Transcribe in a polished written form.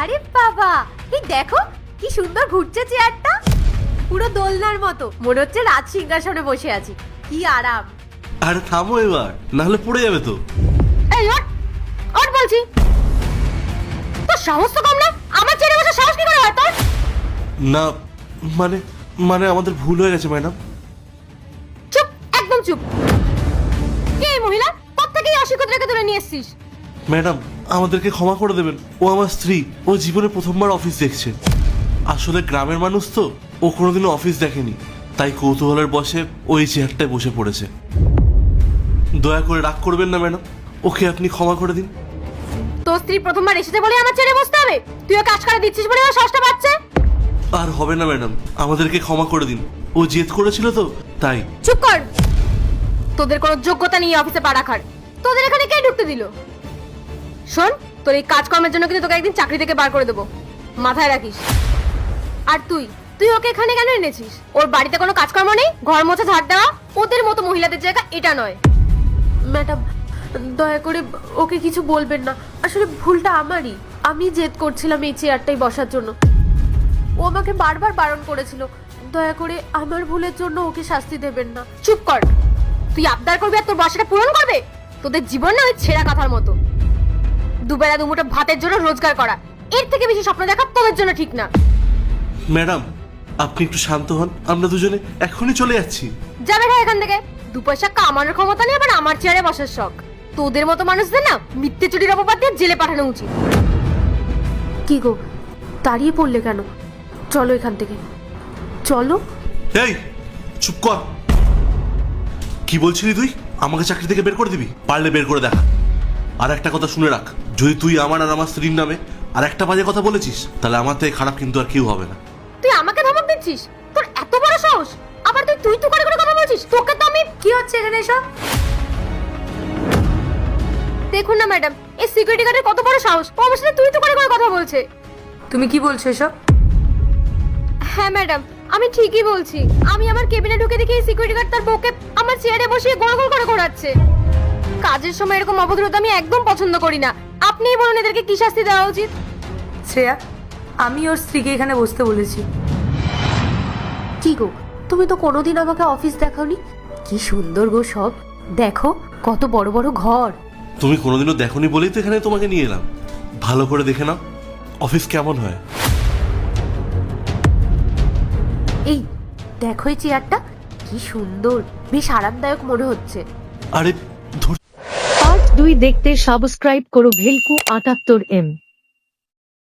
আরে বাবা, এই দেখো কি সুন্দর ঘুরছে চেয়ারটা, পুরো দোলনার মতো, মনে হচ্ছে রাজ সিংহাসনে বসে আছি। কি আরাম। আরে থামো এবার, নাহলে পড়ে যাবে তো। এই ওঠ, ওঠ বলছি। তোর সাহস তো কম না, আমার চেয়ারে বসে সাহস কি করে হয় তোর? না মানে মানে আমাদের ভুল হয়ে গেছে ম্যাডাম। চুপ, একদম চুপ। কে এই মহিলা? কোত্থেকে এই অশিক্ষিত রেখে তুলে নিয়ে এসেছিস? ম্যাডাম আমাদেরকে ক্ষমা করে দেবেন, ও আমার স্ত্রী, ও জীবনে প্রথমবার অফিস দেখছে। আসলে গ্রামের মানুষ তো, ও কোনোদিনও অফিস দেখেনি, তাই কৌতূহলের বসে ওই চেয়ারটায় বসে পড়েছে। দয়া করে রাগ করবেন না ম্যাডাম, ওকে আপনি ক্ষমা করে দিন। তোর স্ত্রী প্রথমবার এসেছে বলে আমার চেয়ারে বসতে হবে? তুইও কাজ করে দিচ্ছিস বলে ও সাহসটা পাচ্ছে? আর হবে না ম্যাডাম, আমাদেরকে ক্ষমা করে দিন, ও জেদ করেছিল তো তাই। চুপ কর। তোদের কোনো যোগ্যতা নেই অফিসে পা রাখার। তোদের এখানে কে ঢুকতে দিল? শোন, তোর এই কাজকর্মের জন্য কিন্তু তোকে একদিন চাকরি থেকে বার করে দেবো, মাথায় রাখিস। আর তুই তুই ওকে এখানে কেন এনেছিস? ওর বাড়িতে কোনো কাজকর্ম নেই? ঘর মোছা, ঝাড় দেওয়া? ওদের মতো মহিলাদের জায়গা এটা নয়। ম্যাডাম দয়া করে ওকে কিছু বলবেন না, আসলে ভুলটা আমারই। আমি জেদ করছিলাম এই চেয়ারটাই বসার জন্য, ও আমাকে বারবার বারণ করেছিল। দয়া করে আমার ভুলের জন্য ওকে শাস্তি দেবেন না। চুপ কর। তুই আবদার করবি আর তোর বাসাটা পূরণ করবে? তোদের জীবন না ওই ছেঁড়া কাঁথার মতো। দুবেলা দুমুঠো ভাতের জন্য রোজগার করা, এর থেকে বেশি স্বপ্ন দেখা তোদের জন্য ঠিক না। ম্যাডাম আপনি একটু শান্ত হন, আমরা দুজনে এখনই চলে যাচ্ছি। যাবে না এখান থেকে। দু পয়সা কামানোর ক্ষমতা নেই, আবার আমার চেয়ারে বসার শখ। তোদের মতো মানুষদের না মিথ্যে চুরির অপবাদ দিয়ে জেলে পাঠানো উচিত। কি গো, দাঁড়িয়ে পড়লে কেন? চলো এখান থেকে, চলো। এই চুপ কর। কি বলছিলি তুই? আমাকে চাকরি থেকে বের করে দিবি? পারলে বের করে দেখা। আর একটা কথা শুনে রাখ, যদি তুই আমার আর আমার স্ত্রীর নামে আর একটা বাজে কথা বলেছিস, তাহলে আমার থেকে খারাপ কিন্তু আর কেউ হবে না। তুই আমাকে ধমক দিচ্ছিস? তোর এত বড় সাহস! আবার তুই করে কথা বলছিস? তোকে তো আমি... কি হচ্ছে এখানে এসব? দেখুন না ম্যাডাম, এই সিকিউরিটি গার্ডের কত বড় সাহস, ও আমার সাথে তুই করে কথা বলছে। তুমি কি বলছো এসব? হ্যাঁ ম্যাডাম, আমি ঠিকই বলছি। আমি আমার কেবিনে ঢুকে দেখি এই সিকিউরিটি গার্ড তার বউকে আমার চেয়ারে বসিয়ে গোল গোল করে ঘোরাচ্ছে। কাজের সময় এরকম অভদ্রতা আমি একদম পছন্দ করি না। আপনিই বলুন এদেরকে কি শাস্তি দেওয়া উচিত? শ্রেয়া, আমি ওর স্ত্রীকে এখানে বসতে বলেছি। কি গো, তুমি তো কোনোদিন আমাকে অফিস দেখাওনি। কি সুন্দর গো সব, দেখো কত বড় বড় ঘর। তুমি কোনোদিনও দেখোনি বলেই তো এখানে তোমাকে নিয়ে এলাম। ভালো করে দেখে নাও অফিস কেমন হয়। এই দেখো এই চেয়ারটা, কি সুন্দর, বেশ আরামদায়ক মনে হচ্ছে। আরে পার্ট 2 দেখতে সাবস্ক্রাইব করো ভেলকু 78M।